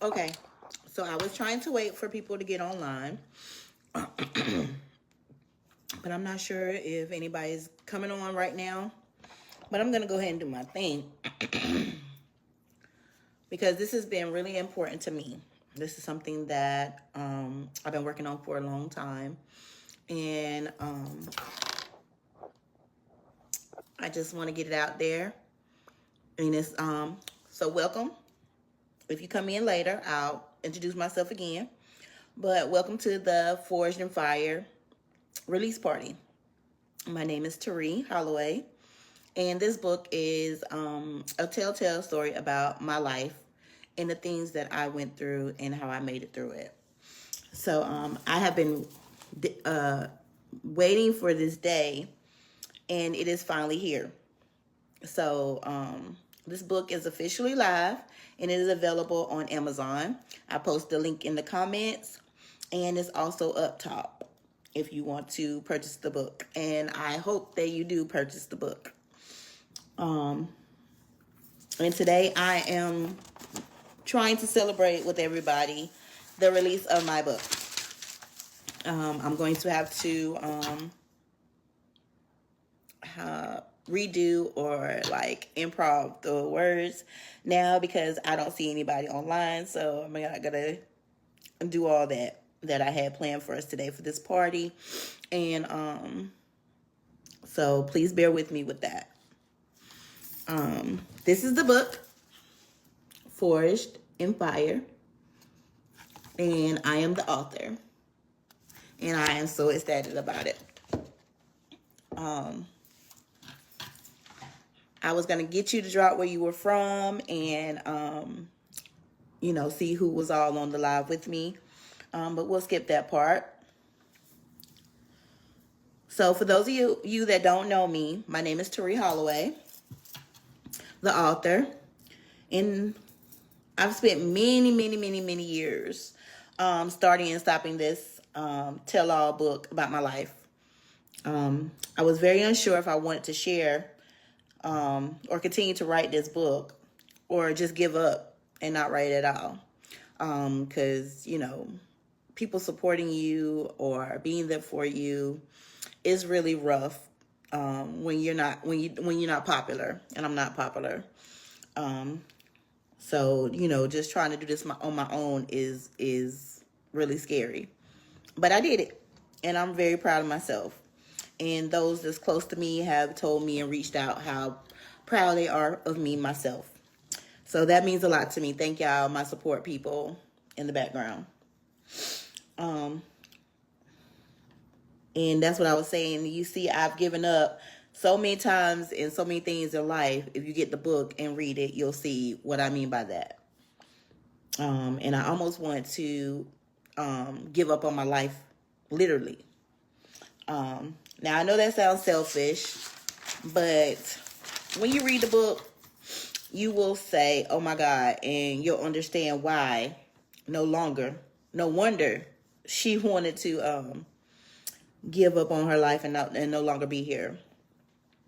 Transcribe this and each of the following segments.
Okay, so I was trying to wait for people to get online, but I'm not sure if anybody's coming on right now. But I'm going to go ahead and do my thing because this has been really important to me. This is something that I've been working on for a long time. And I just want to get it out there. And it's so welcome. If you come in later, I'll introduce myself again. But welcome to the Forged in Fire release party. My name is Tari Holloway, and this book is a telltale story about my life and the things that I went through and how I made it through it. So I have been waiting for this day, and it is finally here. So this book is officially live, and it is available on Amazon. I post the link in the comments, and it's also up top if you want to purchase the book. And I hope that you do purchase the book. And today I am trying to celebrate with everybody the release of my book. I'm going to have to redo or like improv the words now because I don't see anybody online. So I'm not gonna do all that I had planned for us today for this party. And so please bear with me with that. This is the book, Forged in Fire, and I am the author, and I am so excited about it. I was gonna get you to drop where you were from and see who was all on the live with me, but we'll skip that part. So for those of you that don't know me, my name is Tari Holloway, the author, and I've spent many years starting and stopping this tell-all book about my life. I was very unsure if I wanted to share or continue to write this book or just give up and not write at all. Because, people supporting you or being there for you is really rough when you're not popular, and I'm not popular. So, just trying to do this on my own is really scary. But I did it, and I'm very proud of myself. And those that's close to me have told me and reached out how proud they are of me myself. So that means a lot to me. Thank y'all, my support people in the background. And that's what I was saying. You see, I've given up so many times in so many things in life. If you get the book and read it, you'll see what I mean by that. And I almost want to give up on my life, literally. Now, I know that sounds selfish, but when you read the book, you will say, oh my God, and you'll understand why no wonder she wanted to give up on her life and no longer be here.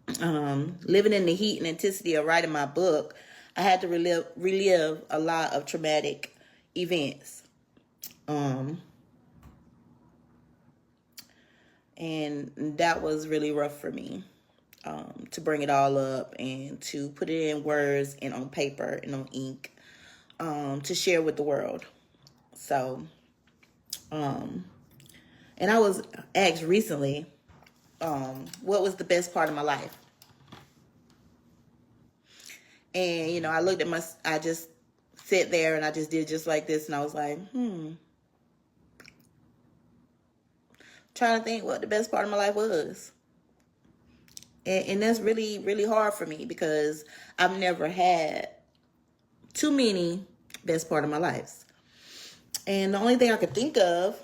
Living in the heat and intensity of writing my book, I had to relive a lot of traumatic events. And that was really rough for me, to bring it all up and to put it in words and on paper and on ink, to share with the world. So, and I was asked recently, what was the best part of my life? And, I looked at I just sat there and I just did just like this. And I was like, trying to think what the best part of my life was. And that's really, really hard for me because I've never had too many best part of my lives. And the only thing I could think of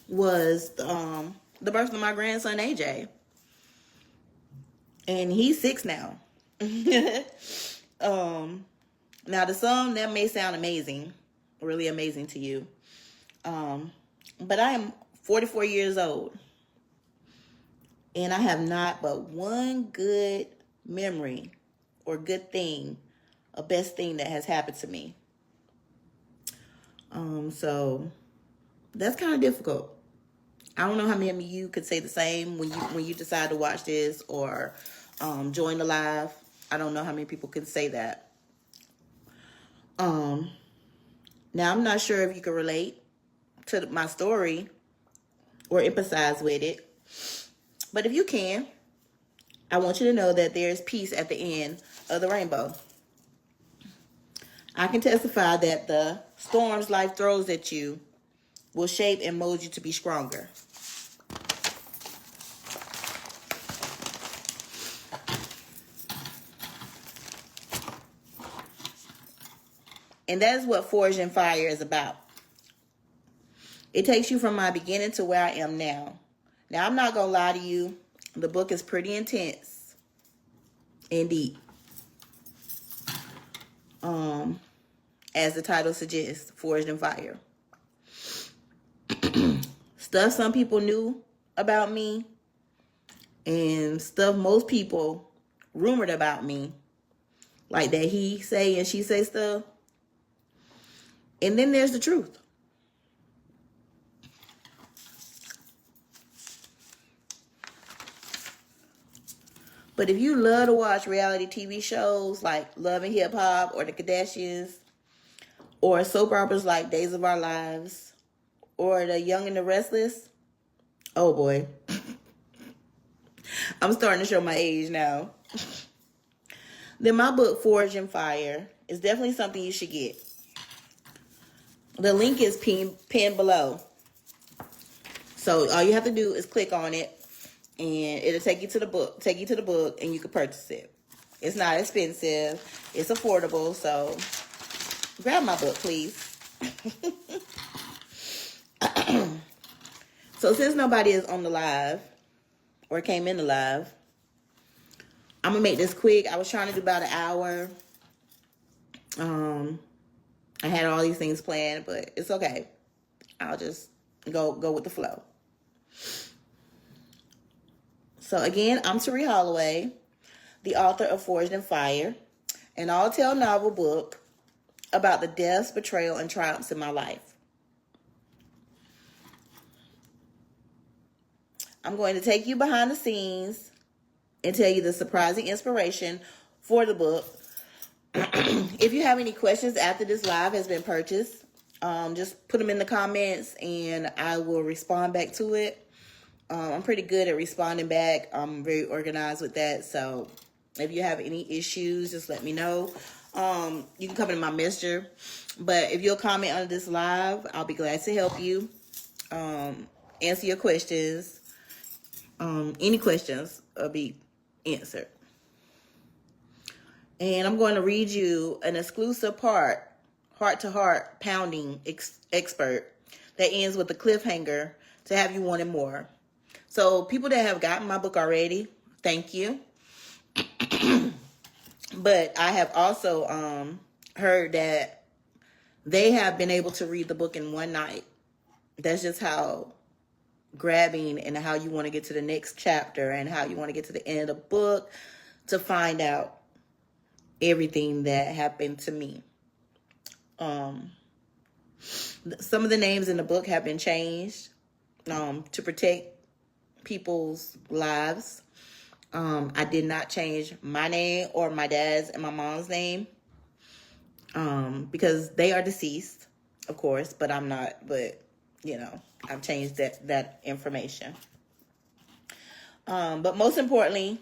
was the birth of my grandson, AJ. And he's 6 now. Now, the song, that may sound amazing, really amazing to you. But I am 44 years old. And I have not but one good memory or good thing, a best thing that has happened to me. So that's kind of difficult. I don't know how many of you could say the same when you decide to watch this or join the live. I don't know how many people can say that. Now I'm not sure if you can relate to my story or empathize with it, but if you can, I want you to know that there's peace at the end of the rainbow. I can testify that the storms life throws at you will shape and mold you to be stronger. And that is what Forged in Fire is about. It takes you from my beginning to where I am now. Now, I'm not going to lie to you. The book is pretty intense and deep. As the title suggests, Forged in Fire. Stuff some people knew about me and stuff most people rumored about me. Like that he say and she say stuff. And then there's the truth. But if you love to watch reality TV shows like Love and Hip Hop or The Kardashians, or soap operas like Days of Our Lives, or The Young and the Restless, oh boy. I'm starting to show my age now. Then my book, Forged in Fire, is definitely something you should get. The link is pinned below. So all you have to do is click on it, and it'll take you to the book, and you can purchase it. It's not expensive. It's affordable. So grab my book, please. So since nobody is on the live or came in the live, I'm going to make this quick. I was trying to do about an hour. I had all these things planned, but it's okay. I'll just go with the flow. So again, I'm Tari Holloway, the author of Forged in Fire, an all-tale novel book about the deaths, betrayal, and triumphs in my life. I'm going to take you behind the scenes and tell you the surprising inspiration for the book. If you have any questions after this live has been purchased, just put them in the comments and I will respond back to it. I'm pretty good at responding back. I'm very organized with that. So if you have any issues, just let me know. You can come in my messenger. But if you'll comment on this live, I'll be glad to help you. Answer your questions. Any questions will be answered. And I'm going to read you an exclusive part, heart-to-heart pounding expert that ends with a cliffhanger to have you wanting more. So people that have gotten my book already, thank you. But I have also heard that they have been able to read the book in one night. That's just how grabbing and how you want to get to the next chapter and how you want to get to the end of the book to find out everything that happened to me. Some of the names in the book have been changed to protect people's lives. I did not change my name or my dad's and my mom's name because they are deceased, of course, but I'm not. But you know, I've changed that information. But most importantly,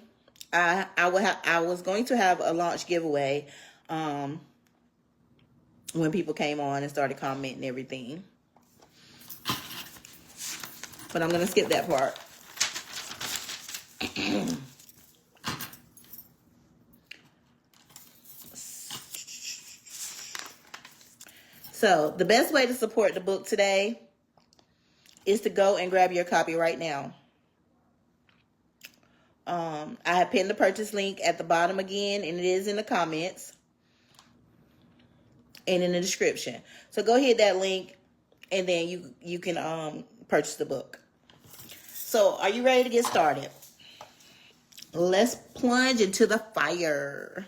I was going to have a launch giveaway when people came on and started commenting and everything. But I'm going to skip that part. So the best way to support the book today is to go and grab your copy right now. I have pinned the purchase link at the bottom again, and it is in the comments and in the description. So go hit that link, and then you can purchase the book. So are you ready to get started? Let's plunge into the fire.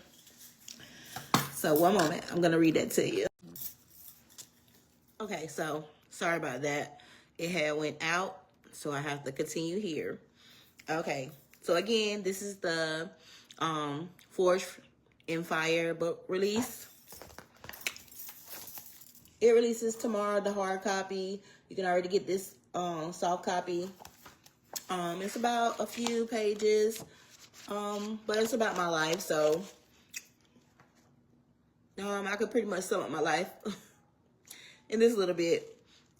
So one moment, I'm going to read that to you. Okay. Okay, so sorry about that. It had went out, so I have to continue here. Okay, so again, this is the Forged in Fire book release. It releases tomorrow, the hard copy. You can already get this soft copy. It's about a few pages, but it's about my life, so I could pretty much sum up my life in this little bit.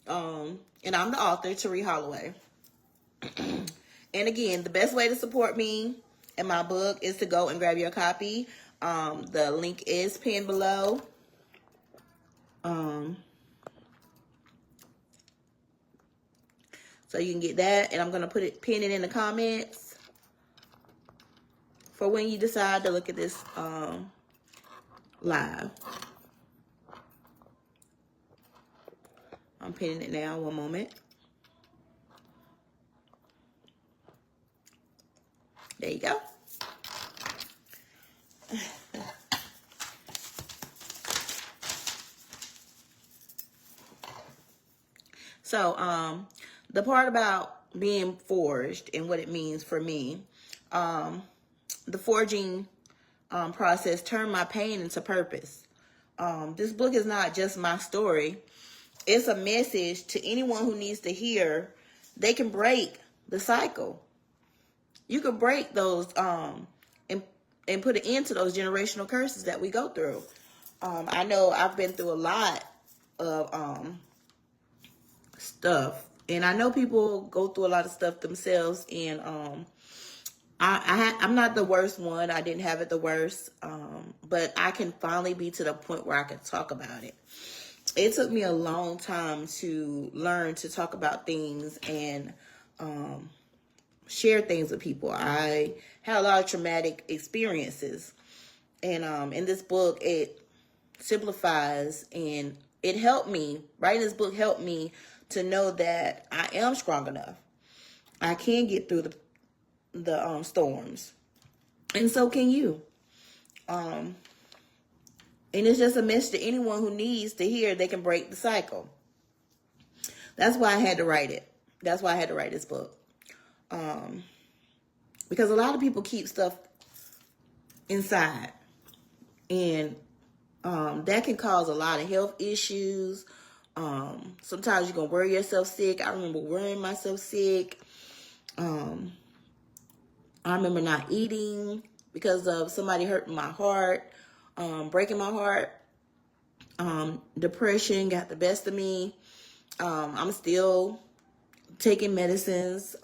And I'm the author, Tari Holloway. And again, the best way to support me and my book is to go and grab your copy. The link is pinned below. So you can get that, and I'm gonna pin it in the comments for when you decide to look at this live. I'm pinning it now. One moment. There you go. So, the part about being forged and what it means for me, the forging process turned my pain into purpose. This book is not just my story. It's a message to anyone who needs to hear they can break the cycle. You can break those and put an end to those generational curses that we go through. I know I've been through a lot of stuff, and I know people go through a lot of stuff themselves, and I'm not the worst one. I didn't have it the worst, but I can finally be to the point where I can talk about it. It took me a long time to learn to talk about things and share things with people. I had a lot of traumatic experiences, and in this book, it simplifies, and it helped me. Writing this book helped me to know that I am strong enough. I can get through the storms, and so can you. And it's just a message to anyone who needs to hear they can break the cycle. That's why I had to write it. That's why I had to write this book. Because a lot of people keep stuff inside, and that can cause a lot of health issues. Sometimes you're gonna worry yourself sick. I remember worrying myself sick. I remember not eating because of somebody hurting my heart, breaking my heart. Depression got the best of me. I'm still taking medicines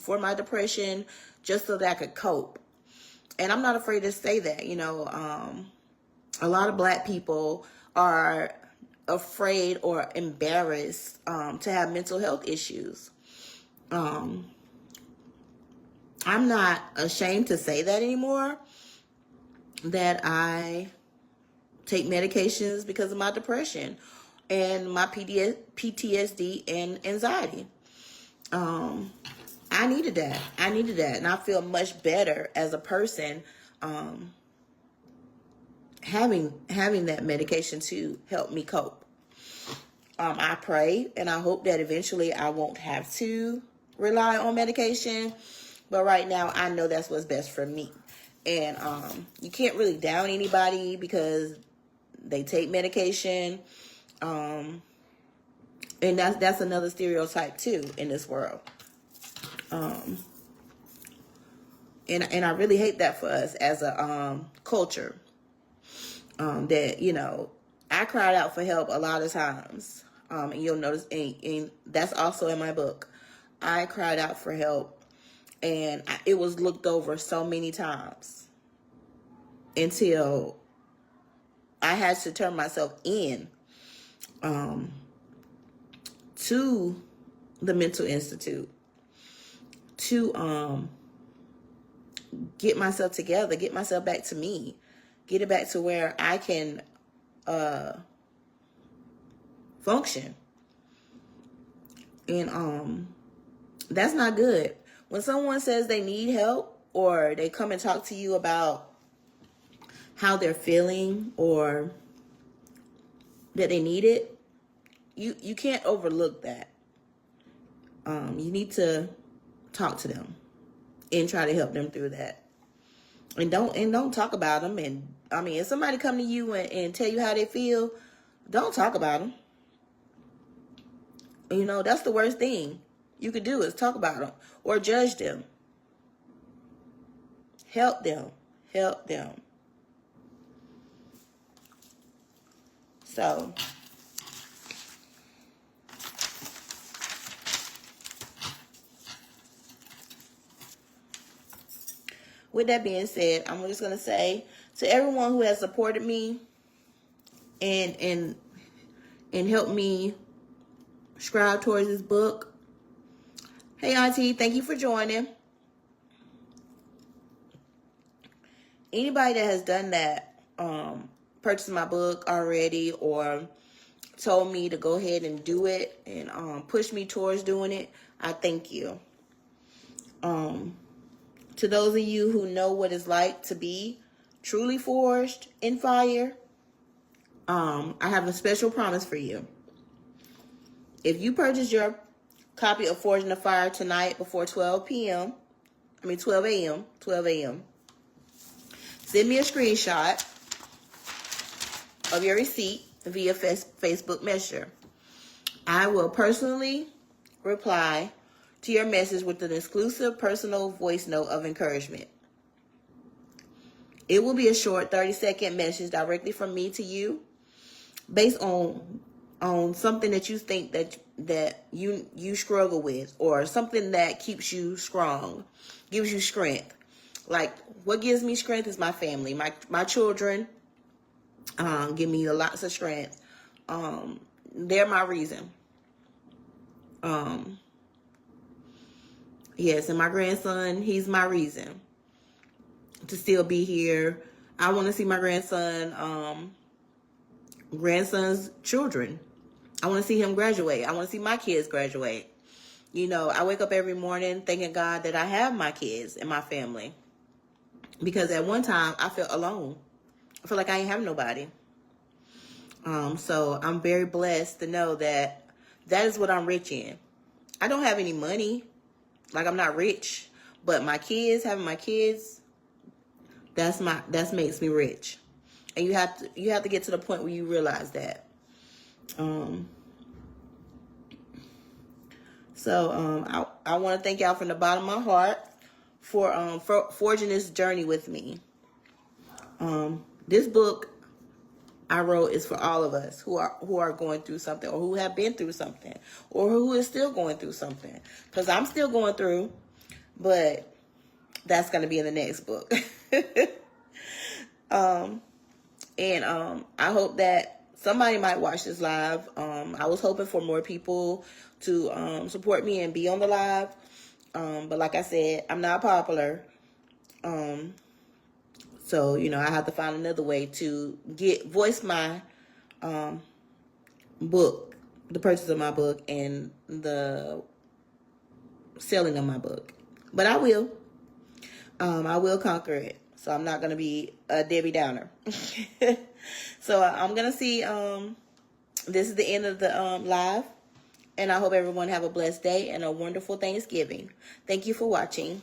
for my depression just so that I could cope. And I'm not afraid to say that. A lot of Black people are afraid or embarrassed to have mental health issues. I'm not ashamed to say that anymore, that I take medications because of my depression and my PTSD and anxiety. I needed that. And I feel much better as a person having that medication to help me cope. I pray and I hope that eventually I won't have to rely on medication. But right now, I know that's what's best for me. And you can't really down anybody because they take medication. And that's another stereotype, too, in this world. And I really hate that for us as a culture. That, I cried out for help a lot of times. And you'll notice, and that's also in my book. I cried out for help. And it was looked over so many times until I had to turn myself in to the mental institute to get myself together, get myself back to me, get it back to where I can function. And that's not good. When someone says they need help or they come and talk to you about how they're feeling or that they need it, you can't overlook that. You need to talk to them and try to help them through that. And don't talk about them. And I mean, if somebody come to you and tell you how they feel, don't talk about them. You know, that's the worst thing you could do is talk about them or judge them. Help them. Help them. So, with that being said, I'm just going to say to everyone who has supported me and helped me strive towards this book. Hey, Auntie, thank you for joining. Anybody that has done that, purchased my book already or told me to go ahead and do it and push me towards doing it, I thank you. To those of you who know what it's like to be truly forged in fire, I have a special promise for you. If you purchase your copy of Forged in the Fire tonight before 12 a.m., send me a screenshot of your receipt via Facebook Messenger. I will personally reply to your message with an exclusive personal voice note of encouragement. It will be a short 30-second message directly from me to you based on something that you think that you struggle with, or something that keeps you strong, gives you strength. Like, what gives me strength is my family, my children. Give me lots of strength. They're my reason. Yes, and my grandson, he's my reason to still be here. I want to see my grandson's children. I want to see him graduate. I want to see my kids graduate. You know, I wake up every morning thanking God that I have my kids and my family. Because at one time, I felt alone. I feel like I ain't have nobody. So I'm very blessed to know that is what I'm rich in. I don't have any money. Like, I'm not rich. But my kids, having my kids, that makes me rich. And you have to get to the point where you realize that. I want to thank y'all from the bottom of my heart for forging this journey with me. This book I wrote is for all of us who are going through something, or who have been through something, or who is still going through something. Because I'm still going through, but that's going to be in the next book. I hope that somebody might watch this live. I was hoping for more people to support me and be on the live. But like I said, I'm not popular. So, you know, I have to find another way to voice my book, the purchase of my book, and the selling of my book. But I will conquer it. So I'm not going to be a Debbie Downer. So I'm going to see, this is the end of the live. And I hope everyone have a blessed day and a wonderful Thanksgiving. Thank you for watching.